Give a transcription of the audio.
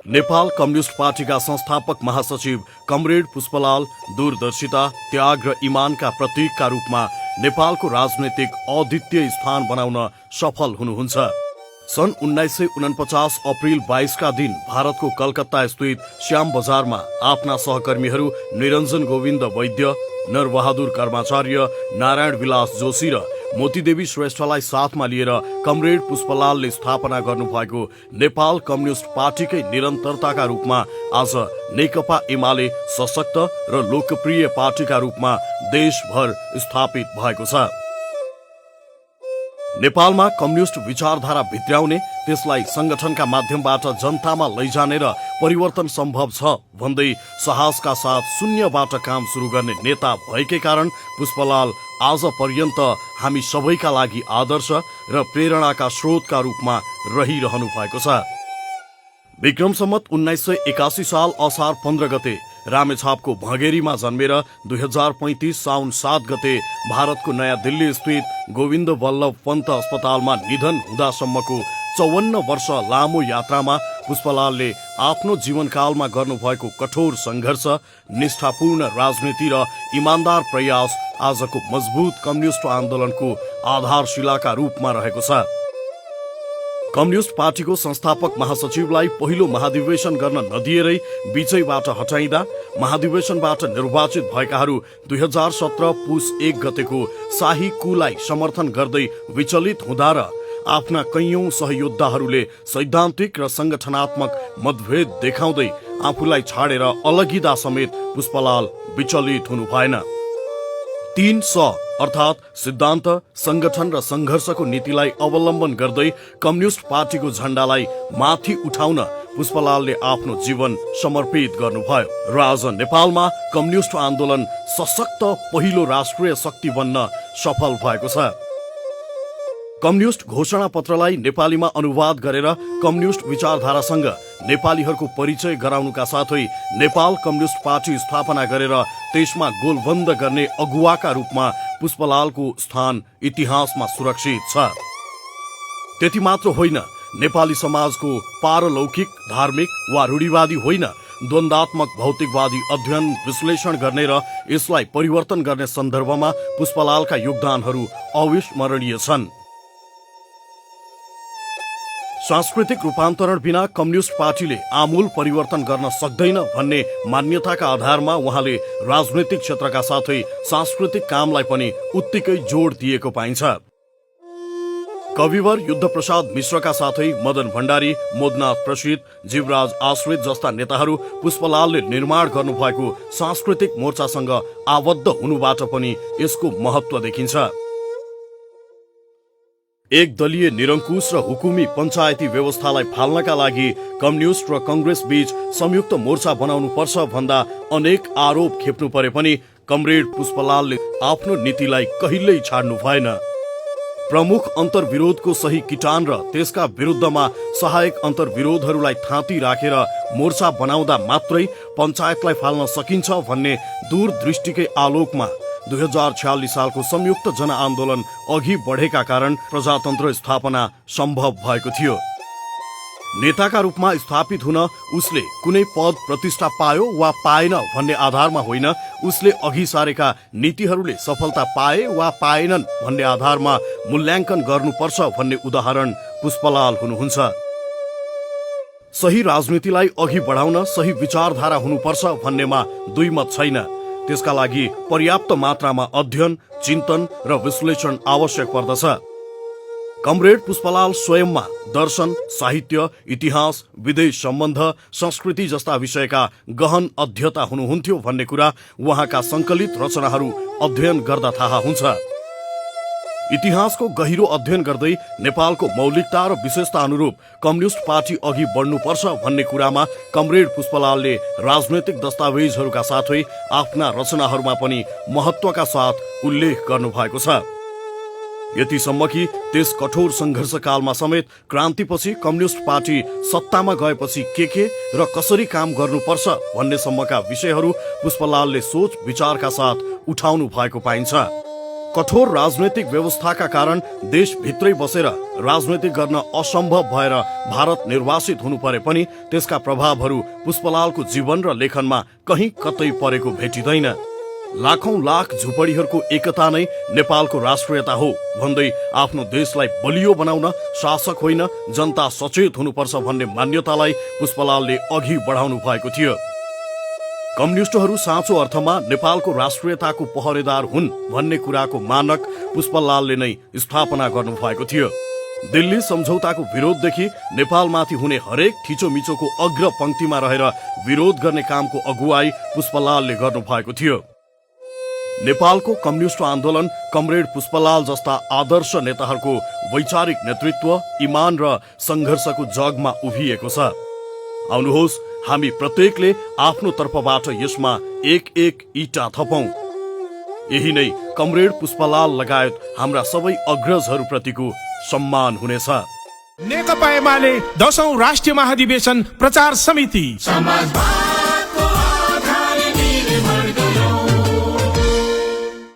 Nepal communist पार्टीका संस्थापक महासचिव कमरेड पुष्पलाल दूरदर्शिता, त्याग र इमानका प्रतीकका रूपमा नेपालको राजनैतिक अद्वितीय स्थान बनाउन सफल हुनुहुन्छ। सन् 1949 अप्रिल 22 का दिन भारतको कलकत्ता स्थित श्याम बजारमा आफ्ना सहकर्मीहरू निरञ्जन गोविन्द वैद्य, नरबहादुर कर्माचार्य, नारायण विलास जोशी र मोतीदेवी श्रेष्ठलाई साथमा लिएर कमरेड पुष्पलालले स्थापना गर्नुभएको नेपाल कम्युनिस्ट पार्टीकै निरन्तरताका रूपमा आज नेकपा एमाले सशक्त र लोकप्रिय पार्टीका रूपमा देशभर स्थापित भएको छ। नेपालमा कम्युनिस्ट विचारधारा भित्र्याउने, त्यसलाई संगठनका माध्यमबाट जनतामा लैजाने र परिवर्तन सम्भव छ भन्दै साहसका साथ शून्यबाट काम सुरु गर्ने नेता भएकै कारण पुष्पलाल आज पर्यन्त हामी सबैका लागि आदर्श र प्रेरणाका स्रोतका रूपमा रहिरहनु भएको छ। विक्रम सम्वत 1981 साल असार 15 गते रामेछापको भँगेरीमा जन्मेर 2035 साउन 7 गते भारतको नयाँ दिल्ली स्थित गोविन्द वल्लभ पन्त अस्पतालमा निधन हुँदासम्मको 54 वर्ष लामो यात्रामा पुष्पलालले आफ्नो जीवनकालमा गर्नुभएको कठोर सङ्घर्ष, निष्ठापूर्ण राजनीति र इमान्दार प्रयास आजको मजबुत कम्युनिस्ट आन्दोलनको आधारशिलाका रूपमा रहेको छ। कम्युनिस्ट पार्टीको संस्थापक महासचिवलाई पहिलो महाधिवेशन गर्न नदिएरै विजयबाट हटाइँदा महाधिवेशनबाट निर्वाचित भएकाहरू 2017 पुस 1 गतेको शाही कुलाई समर्थन गर्दै विचलित हुँदा र आफ्ना कैयौं सहयोद्धाहरूले सैद्धान्तिक र संगठनात्मक मतभेद देखाउँदै आफूलाई छाडेर अलगिदा समेत पुष्पलाल विचलित हुनु भएन। 3 स अर्थात् सिद्धान्त, संगठन र संघर्षको नीतिलाई अवलम्बन गर्दै कम्युनिस्ट पार्टीको झण्डालाई माथि उठाउन पुष्पलालले आफ्नो जीवन समर्पित गर्नुभयो र आज नेपालमा कम्युनिस्ट आन्दोलन सशक्त पहिलो राष्ट्रिय शक्ति बन्न सफल भएको छ। कम्युनिस्ट घोषणा पत्रलाई नेपालीमा अनुवाद गरेर कम्युनिस्ट विचारधारासँग नेपालीहरूको परिचय गराउनुका साथै नेपाल कम्युनिस्ट पार्टी स्थापना गरेर त्यसमा गोलबन्द गर्ने अगुवाका रूपमा पुष्पलालको स्थान इतिहासमा सुरक्षित छ। त्यति मात्र होइन, नेपाली समाजको पारलौकिक, धार्मिक वा रूढिवादी होइन, द्वन्दात्मक भौतिकवादी अध्ययन विश्लेषण गर्ने र यसलाई परिवर्तन गर्ने सन्दर्भमा पुष्पलालका योगदानहरू अविस्मरणीय छन्। सांस्कृतिक रूपान्तरण बिना कम्युनिस्ट पार्टीले आमूल परिवर्तन गर्न सक्दैन भन्ने मान्यताका आधारमा उहाँले राजनैतिक क्षेत्रका साथै सांस्कृतिक कामलाई पनि उत्तिकै जोड दिएको पाइन्छ। कविवर युद्धप्रसाद मिश्रका साथै मदन भण्डारी, मोदनाथ प्रसिद्ध, जीवराज आश्रित जस्ता नेताहरू पुष्पलालले निर्माण गर्नुभएको सांस्कृतिक मोर्चासँग आबद्ध हुनुबाट पनि यसको महत्व देखिन्छ। एक दलीय निरङ्कुश र हुकुमी पञ्चायती व्यवस्थालाई फाल्नका लागि कम्युनिस्ट र कंग्रेस बीच संयुक्त मोर्चा बनाउनु पर्छ भन्दा अनेक आरोप खेप्नु परे पनि कमरेड पुष्पलालले आफ्नो नीतिलाई कहिल्यै छाड्नु भएन। प्रमुख अन्तर्विरोधको सही किटान र त्यसका विरुद्धमा सहायक अन्तर्विरोधहरूलाई थाँती राखेर मोर्चा बनाउँदा मात्रै पञ्चायतलाई फाल्न सकिन्छ भन्ने दूरदृष्टिकै आलोकमा 2046 सालको संयुक्त जनआन्दोलन अघि बढेका कारण प्रजातन्त्र स्थापना सम्भव भएको थियो। नेताका रूपमा स्थापित हुन उसले कुनै पद प्रतिष्ठा पायो वा पाएन भन्ने आधारमा होइन, उसले अघि सारेका नीतिहरूले सफलता पाए वा पाएनन् भन्ने आधारमा मूल्याङ्कन गर्नुपर्छ भन्ने उदाहरण पुष्पलाल हुनुहुन्छ। सही राजनीतिलाई अघि बढाउन सही विचारधारा हुनुपर्छ भन्नेमा दुई मत छैन। त्यसका लागि पर्याप्त मात्रामा अध्ययन, चिन्तन र विश्लेषण आवश्यक पर्दछ। कमरेड पुष्पलाल स्वयंमा दर्शन, साहित्य, इतिहास, विदेश सम्बन्ध, संस्कृति जस्ता विषयका गहन अध्येता हुनुहुन्थ्यो भन्ने कुरा उहाँका संकलित रचनाहरू अध्ययन गर्दा थाहा हुन्छ। इतिहासको गहिरो अध्ययन गर्दै नेपालको मौलिकता र विशेषता अनुरूप कम्युनिस्ट पार्टी अघि बढ्नुपर्छ भन्ने कुरामा कमरेड पुष्पलालले राजनैतिक दस्तावेजहरूका साथै आफ्ना रचनाहरूमा पनि महत्वका साथ उल्लेख गर्नुभएको छ। यतिसम्म कि त्यस कठोर संघर्षकालमा समेत क्रान्तिपछि कम्युनिस्ट पार्टी सत्तामा गएपछि के र कसरी काम गर्नुपर्छ भन्ने सम्मका विषयहरू पुष्पलालले सोच विचारका साथ उठाउनु भएको पाइन्छ। कठोर राजनैतिक व्यवस्थाका कारण देशभित्रै बसेर राजनीति गर्न असम्भव भएर भारत निर्वासित हुनु परे पनि त्यसका प्रभावहरू पुष्पलालको जीवन र लेखनमा कहीँ कतै परेको भेटिँदैन। लाखौं लाख झुपडीहरूको एकता नै नेपालको राष्ट्रियता हो भन्दै आफ्नो देशलाई बलियो बनाउन शासक होइन जनता सचेत हुनुपर्छ भन्ने मान्यतालाई पुष्पलालले अघि बढाउनु भएको थियो। कम्युनिस्टहरू साँचो अर्थमा नेपालको राष्ट्रियताको पहरेदार हुन् भन्ने कुराको मानक पुष्पलालले नै स्थापना गर्नुभएको थियो। दिल्ली सम्झौताको विरोधदेखि नेपालमाथि हुने हरेक थिचोमिचोको अग्र पंक्तिमा रहेर विरोध गर्ने कामको अगुवाई पुष्पलालले गर्नुभएको थियो। नेपालको कम्युनिस्ट आन्दोलन कमरेड पुष्पलाल जस्ता आदर्श नेताहरूको वैचारिक नेतृत्व, इमान र संघर्षको जगमा उभिएको छ। आउनुहोस् हामी प्रत्येकले आफ्नो तर्फबाट यसमा एक एक इटा थपौं। यही नै कमरेड पुष्पलाल लगायत हाम्रा सबै अग्रजहरूप्रतिको सम्मान हुनेछ। नेकपा एमाले 10औं राष्ट्रिय महाधिवेशन प्रचार समिति